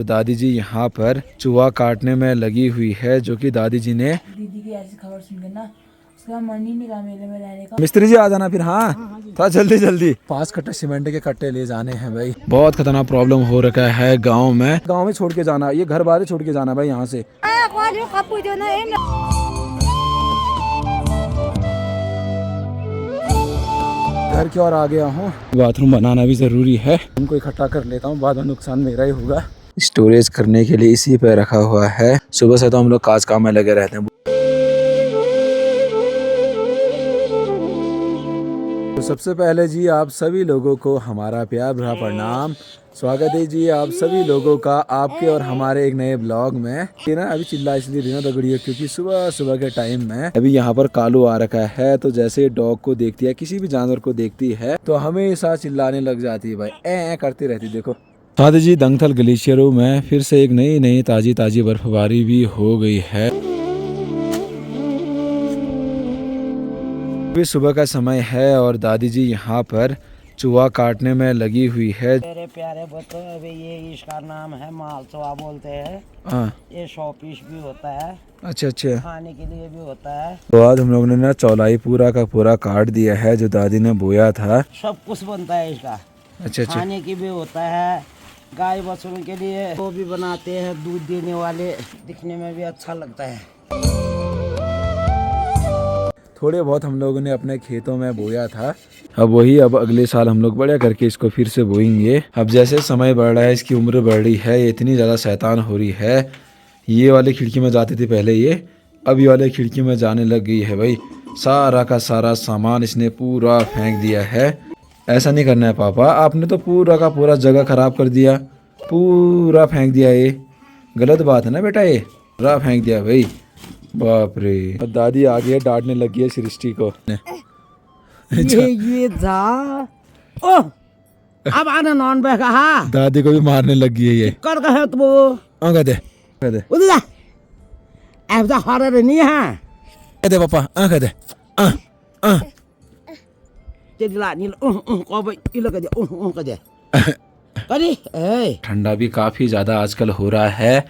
दादी जी यहाँ पर चूहा काटने में लगी हुई है, जो कि दादी जी ने दीदी की ऐसी खबर सुनकर ना उसका मन ही नहीं रहा मेले में रहने का। मिस्त्री जी आ जाना फिर। हाँ थोड़ा जल्दी जल्दी 5 कट्टे सीमेंट के कट्टे ले जाने हैं भाई। बहुत खतरनाक प्रॉब्लम हो रखा है गांव में छोड़ के जाना, ये घर बार छोड़ के जाना भाई यहाँ से। घर की ओर आ गया हूँ, बाथरूम बनाना भी जरूरी है, उनको इकट्ठा कर लेता हूँ, बाद में नुकसान मेरा ही होगा। स्टोरेज करने के लिए इसी पे रखा हुआ है। सुबह से तो हम लोग काज काम में लगे रहते हैं। तो सबसे पहले जी आप सभी लोगों को हमारा प्यार भरा प्रणाम। स्वागत है जी आप सभी लोगों का आपके और हमारे एक नए ब्लॉग में। ये ना अभी चिल्ला इसलिए रही ना दगड़ी है क्योंकि सुबह सुबह के टाइम में अभी यहाँ पर कालू आ रखा है। तो जैसे डॉग को देखती है, किसी भी जानवर को देखती है तो हमेशा चिल्लाने लग जाती है भाई, ए करती रहती। देखो साथ जी दंगथल ग्लेशियरों में फिर से एक नई ताजी बर्फबारी भी हो गई है। अभी सुबह का समय है और दादी जी यहाँ पर चूहा काटने में लगी हुई है। मेरे प्यारे बच्चों, अभी ये इसका नाम है माल चूहा बोलते हैं। हाँ ये 100 पीस भी होता है, अच्छा, खाने के लिए भी होता है। तो आज हम लोगों ने ना चौलाई पूरा का पूरा काट दिया है जो दादी ने बोया था। सब कुछ बनता है इसका। अच्छा खाने की भी होता है, गाय बछड़ों के लिए वो भी बनाते हैं, दूध देने वाले, दिखने में भी अच्छा लगता है। थोड़े बहुत हम लोगों ने अपने खेतों में बोया था, अब अगले साल हम लोग बड़ा करके इसको फिर से बोएंगे। अब जैसे समय बढ़ रहा है, इसकी उम्र बढ़ रही है, ये इतनी ज़्यादा शैतान हो रही है। ये वाली खिड़की में जाती थी पहले ये, अब ये वाले खिड़की में जाने लग गई है भाई। सारा का सारा सामान इसने पूरा फेंक दिया है। ऐसा नहीं करना है पापा, आपने तो पूरा का पूरा जगह खराब कर दिया, पूरा फेंक दिया। ये गलत बात है ना बेटा, ये पूरा फेंक दिया भाई, बाप रे। दादी आ गई है, डांटने लगी है सृष्टि को। ये जा ओ अब आना नॉन पे कहा दादी को भी मारने लगी है ये। कर कहे तो कह दे उधर ऐसा हर नहीं है। कह दे पापा, कह दे चिल्ला नील को भाई इलो कह दे करी। ठंडा भी काफ़ी ज़्यादा आजकल हो रहा है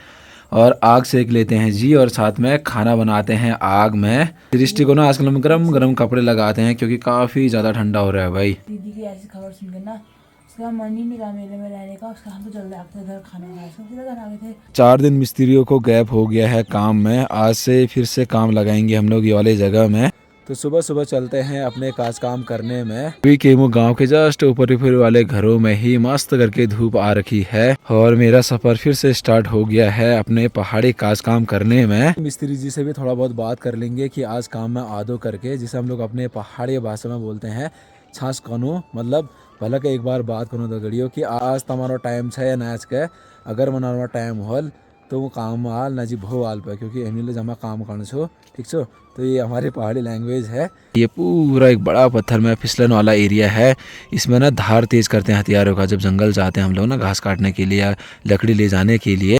और आग सेक लेते हैं जी, और साथ में खाना बनाते हैं आग में। दृष्टि को ना आजकल हम गरम गरम कपड़े लगाते हैं क्योंकि काफ़ी ज़्यादा ठंडा हो रहा है भाई। दीदी की ऐसी खबर सुनकर ना उसका मन ही नहीं रहा मेले में रहने का। उसका हम तो जल्दी आते घर खाना खाया, घर आ गए थे। 4 दिन मिस्त्रियों को गैप हो गया है काम में, आज से फिर से काम लगाएंगे हम लोग ये वाले जगह में। तो सुबह सुबह चलते हैं अपने काज काम करने में। अभी केमू गांव के जस्ट ऊपर वाले घरों में ही मस्त करके धूप आ रखी है और मेरा सफर फिर से स्टार्ट हो गया है अपने पहाड़ी काज काम करने में। मिस्त्री जी से भी थोड़ा बहुत बात कर लेंगे कि आज काम में आदो करके, जिसे हम लोग अपने पहाड़ी भाषा में बोलते हैं छाछ कनो, मतलब भला के एक बार बात करो दगड़ियों कि आज तुम्हारा टाइम है या नाच के, अगर मनावा टाइम होल तो वो काम आल ना जी भो आल पे, क्योंकि एमएलए जमा काम करना छो, ठीक छो। तो ये हमारी पहाड़ी लैंग्वेज है। ये पूरा एक बड़ा पत्थर में फिसलन वाला एरिया है। इसमें ना धार तेज करते हैं हथियारों का जब जंगल जाते हैं हम लोग ना घास काटने के लिए या लकड़ी ले जाने के लिए।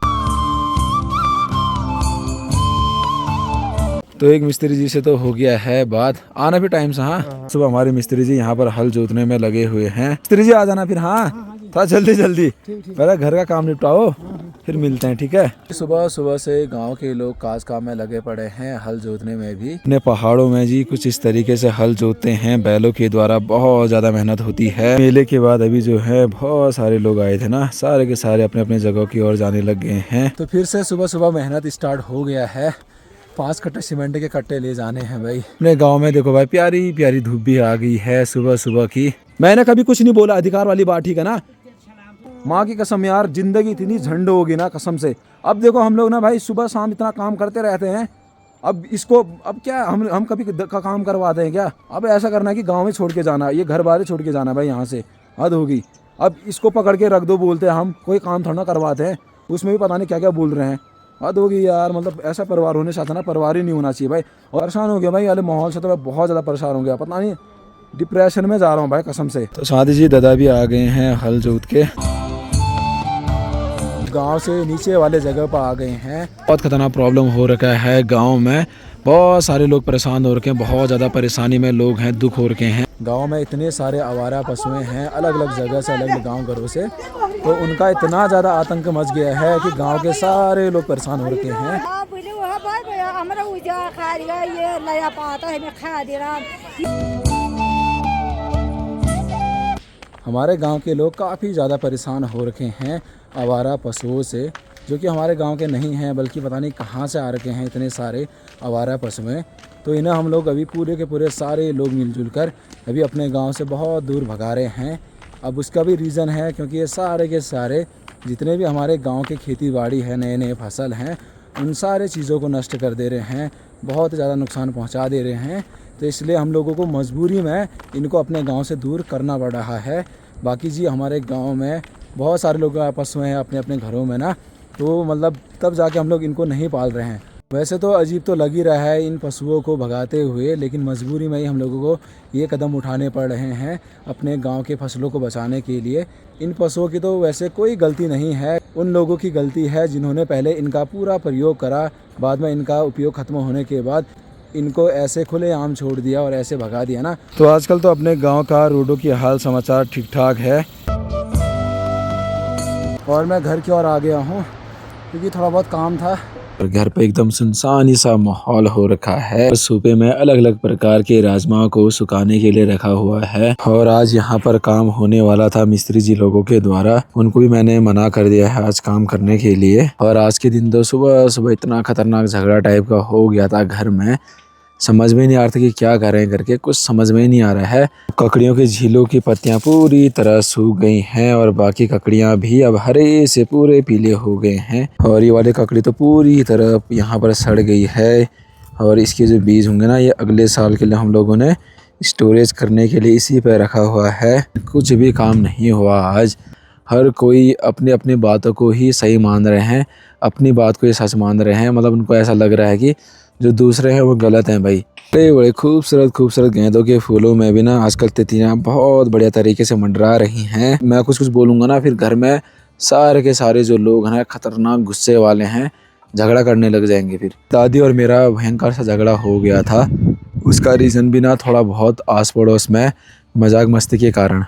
तो एक मिस्त्री जी से तो हो गया है बात, आना भी टाइम से। हाँ सुबह हमारे मिस्त्री जी यहाँ पर हल जोतने में लगे हुए हैं। मिस्त्री जी आ जाना फिर। हाँ थोड़ा जल्दी जल्दी, पहले घर का काम निपटाओ फिर मिलते हैं, ठीक है। सुबह सुबह से गांव के लोग काज काम में लगे पड़े हैं, हल जोतने में भी। अपने पहाड़ों में जी कुछ इस तरीके से हल जोतते हैं बैलों के द्वारा, बहुत ज्यादा मेहनत होती है। मेले के बाद अभी जो है बहुत सारे लोग आए थे ना, सारे के सारे अपने अपने जगहों की ओर जाने लग गए हैं। तो फिर से सुबह सुबह मेहनत स्टार्ट हो गया है। 5 कट्टे सीमेंट के कट्टे ले जाने हैं भाई। अपने गांव में देखो भाई प्यारी प्यारी धूप भी आ गई है सुबह सुबह की। मैंने कभी कुछ नहीं बोला, अधिकार वाली बात, ठीक है ना। माँ की कसम यार, जिंदगी इतनी झंड होगी ना कसम से। अब देखो हम लोग ना भाई सुबह शाम इतना काम करते रहते हैं, अब इसको अब क्या हम कभी का काम करवाते हैं क्या। अब ऐसा करना है कि गाँव में छोड़ के जाना, ये घर बार छोड़ के जाना भाई, यहाँ से हद होगी। अब इसको पकड़ के रख दो बोलते हैं हम, कोई काम थोड़ा करवाते हैं, उसमें भी पता नहीं क्या क्या बोल रहे हैं। हद होगी यार, मतलब ऐसा परिवार होने चाहता ना, परिवार ही नहीं होना चाहिए भाई। और परेशान हो गया भाई वाले माहौल से, तो मैं बहुत ज़्यादा परेशान हो गया, पता नहीं डिप्रेशन में जा रहा हूँ भाई कसम से। तो शादी जी दादा भी आ गए हैं हल जोत के। गांव से नीचे वाले जगह पर आ गए हैं। बहुत खतरनाक प्रॉब्लम हो रखा है गांव में, बहुत सारे लोग परेशान हो रखे हैं, बहुत ज़्यादा परेशानी में लोग हैं, दुख हो रखे हैं। गांव में इतने सारे आवारा पशुएं हैं अलग अलग जगह से, अलग अलग गाँव घरों से, तो उनका इतना ज़्यादा आतंक मच गया है कि गाँव के सारे लोग परेशान हो रखे हैं। हमारे गांव के लोग काफ़ी ज़्यादा परेशान हो रखे हैं आवारा पशुओं से, जो कि हमारे गांव के नहीं हैं, बल्कि पता नहीं कहां से आ रखे हैं इतने सारे आवारा पशुएं। तो इन्हें हम लोग अभी पूरे के पूरे सारे लोग मिलजुल कर अभी अपने गांव से बहुत दूर भगा रहे हैं। अब उसका भी रीज़न है क्योंकि ये सारे के सारे जितने भी हमारे गाँव के खेती बाड़ी है, नए नए फसल हैं, उन सारे चीज़ों को नष्ट कर दे रहे हैं, बहुत ज़्यादा नुकसान पहुँचा दे रहे हैं। तो इसलिए हम लोगों को मजबूरी में इनको अपने गांव से दूर करना पड़ रहा है। बाकी जी हमारे गांव में बहुत सारे लोग पशु हैं अपने अपने घरों में ना, तो मतलब तब जाके हम लोग इनको नहीं पाल रहे हैं। वैसे तो अजीब तो लग ही रहा है इन पशुओं को भगाते हुए, लेकिन मजबूरी में ही हम लोगों को ये कदम उठाने पड़ रहे हैं अपने गांव के फसलों को बचाने के लिए। इन पशुओं की तो वैसे कोई गलती नहीं है, उन लोगों की गलती है जिन्होंने पहले इनका पूरा प्रयोग करा, बाद में इनका उपयोग खत्म होने के बाद इनको ऐसे खुले आम छोड़ दिया और ऐसे भगा दिया ना। तो आजकल तो अपने गांव का रोडों की हाल समाचार ठीक ठाक है। और मैं घर की ओर आ गया हूँ क्योंकि थोड़ा बहुत काम था। और घर पे एकदम सुनसान ही सा माहौल हो रखा है। सूपे में अलग अलग प्रकार के राजमा को सुखाने के लिए रखा हुआ है। और आज यहाँ पर काम होने वाला था मिस्त्री जी लोगों के द्वारा, उनको भी मैंने मना कर दिया है आज काम करने के लिए। और आज के दिन तो सुबह सुबह इतना खतरनाक झगड़ा टाइप का हो गया था घर में, समझ में नहीं आ रहा था कि क्या करें करके, कुछ समझ में ही नहीं आ रहा है। ककड़ियों की झीलों की पत्तियां पूरी तरह सूख गई हैं और बाकी ककड़ियां भी अब हरे से पूरे पीले हो गए हैं। और ये वाली ककड़ी तो पूरी तरह यहाँ पर सड़ गई है। और इसके जो बीज होंगे ना, ये अगले साल के लिए हम लोगों ने स्टोरेज करने के लिए इसी पर रखा हुआ है। कुछ भी काम नहीं हुआ आज। हर कोई अपनी अपनी बातों को ही सही मान रहे हैं, अपनी बात को ही सच मान रहे हैं। मतलब उनको ऐसा लग रहा है कि जो दूसरे हैं वो गलत हैं भाई। बड़े बड़े खूबसूरत खूबसूरत गेंदों के फूलों में भी ना आजकल तितलियां बहुत बढ़िया तरीके से मंडरा रही हैं। मैं कुछ बोलूँगा ना, फिर घर में सारे के सारे जो लोग हैं खतरनाक गुस्से वाले हैं, झगड़ा करने लग जाएंगे। फिर दादी और मेरा भयंकर सा झगड़ा हो गया था। उसका रीज़न भी ना थोड़ा बहुत आस पड़ोस में मजाक मस्ती के कारण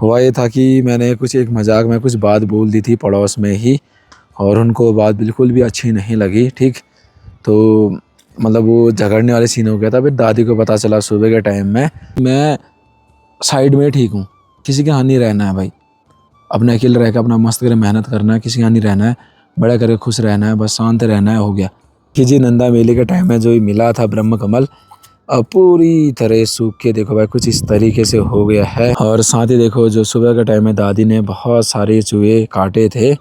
हुआ। ये था कि मैंने कुछ एक मजाक में कुछ बात बोल दी थी पड़ोस में ही, और उनको बात बिल्कुल भी अच्छी नहीं लगी। ठीक, तो मतलब वो झगड़ने वाले सीन हो गया था। फिर दादी को पता चला सुबह के टाइम में। मैं साइड में ठीक हूँ, किसी के यहाँ नहीं रहना है भाई, अपने अकेले रह कर अपना मस्त कर मेहनत करना है, किसी के यहाँ नहीं रहना है, बड़ा करके खुश रहना है, बस शांत रहना है, हो गया। कि जी नंदा मेले के टाइम में जो मिला था ब्रह्म कमल, अब पूरी तरह सूख के देखो भाई कुछ इस तरीके से हो गया है। और साथ ही देखो जो सुबह के टाइम में दादी ने बहुत सारे चूहे काटे थे,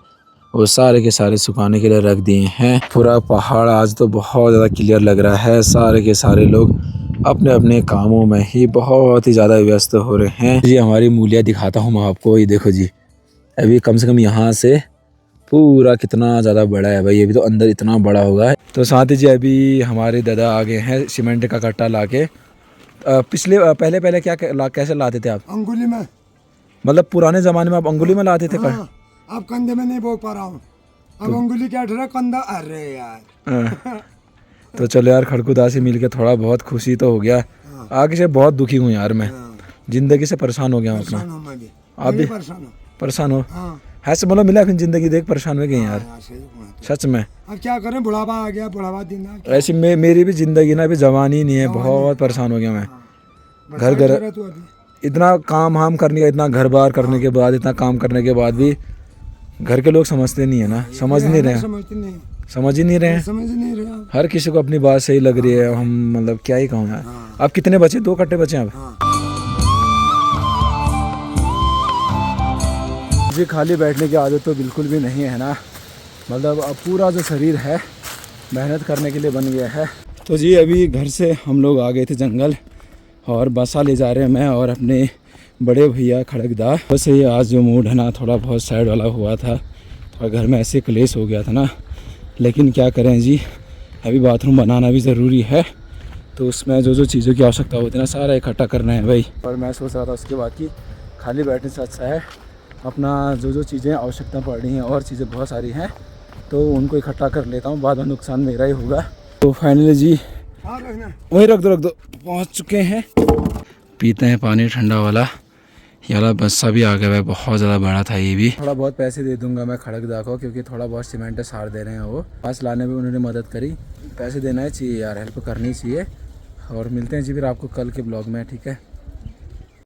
वो सारे के सारे सुखाने के लिए रख दिए हैं। पूरा पहाड़ आज तो बहुत ज़्यादा क्लियर लग रहा है। सारे के सारे लोग अपने अपने कामों में ही बहुत ही ज़्यादा व्यस्त हो रहे हैं। जी हमारी मूलियाँ दिखाता हूँ मैं आपको, ये देखो जी, अभी कम से कम यहाँ से पूरा कितना ज़्यादा बड़ा है भाई, ये भी तो अंदर इतना बड़ा होगा। तो साथ ही जी अभी हमारे दादा आ गए हैं सीमेंट का कट्टा ला के। पहले क्या कैसे लाते थे आप? अंगुली में। मतलब पुराने ज़माने में आप अंगुली में लाते थे? हाँ, अब कंधे में नहीं बोल पा रहा हूँ, अब अंगुली क्या ठहरा कंधा। अरे यार तो चलो यार, खड़कुदा से मिल के थोड़ा बहुत खुशी तो हो गया। आगे से बहुत दुखी हूँ यार मैं, जिंदगी से परेशान हो गया हूँ अपना। आप भी परेशान हो? ऐसे मतलब मिला फिर जिंदगी देख परेशान हो गए यार, सच में। अब क्या करें, बुढ़ापा आ गया, बुढ़ापा दिन ऐसी मेरी भी जिंदगी ना अभी जवानी नहीं है, बहुत परेशान हो गया मैं। घर इतना काम हाम करने का, इतना घर बार करने के बाद, इतना काम करने के बाद भी घर के लोग समझते नहीं है ना, समझ ही नहीं रहे हैं। हर किसी को अपनी बात सही लग रही है। हम मतलब क्या ही कहूँ यार। आप कितने बचे? 2 कट्टे बचे अब? जी खाली बैठने की आदत तो बिल्कुल भी नहीं है ना, मतलब अब पूरा जो शरीर है मेहनत करने के लिए बन गया है। तो जी अभी घर से हम लोग आ गए थे जंगल, और बसा ले जा रहे हैं मैं और अपने बड़े भैया खड़कदा। वैसे ही आज जो मूड है ना थोड़ा बहुत साइड वाला हुआ था, थोड़ा घर में ऐसे क्लेश हो गया था ना, लेकिन क्या करें जी, अभी बाथरूम बनाना भी ज़रूरी है, तो उसमें जो जो चीज़ों की आवश्यकता होती है ना सारा इकट्ठा करना है भाई। और मैं सोच रहा था उसके बाद कि खाली बैठने से अच्छा है अपना जो जो चीज़ें आवश्यकता पड़ रही हैं और चीज़ें बहुत सारी हैं तो उनको इकट्ठा कर लेता हूँ, बाद में नुकसान मेरा ही होगा। तो फाइनली जी हाँ रखना। वहीं रख दो पहुँच चुके हैं। पीते हैं पानी ठंडा वाला। ये वाला बस्सा भी आ गया है, बहुत ज़्यादा बड़ा था ये भी। थोड़ा बहुत पैसे दे दूंगा मैं खड़कदा को, क्योंकि थोड़ा बहुत सीमेंट सार दे रहे हैं वो, पास लाने में उन्होंने मदद करी। पैसे देना ही चाहिए यार, हेल्प करनी चाहिए। और मिलते हैं जी फिर आपको कल के ब्लॉग में, ठीक है।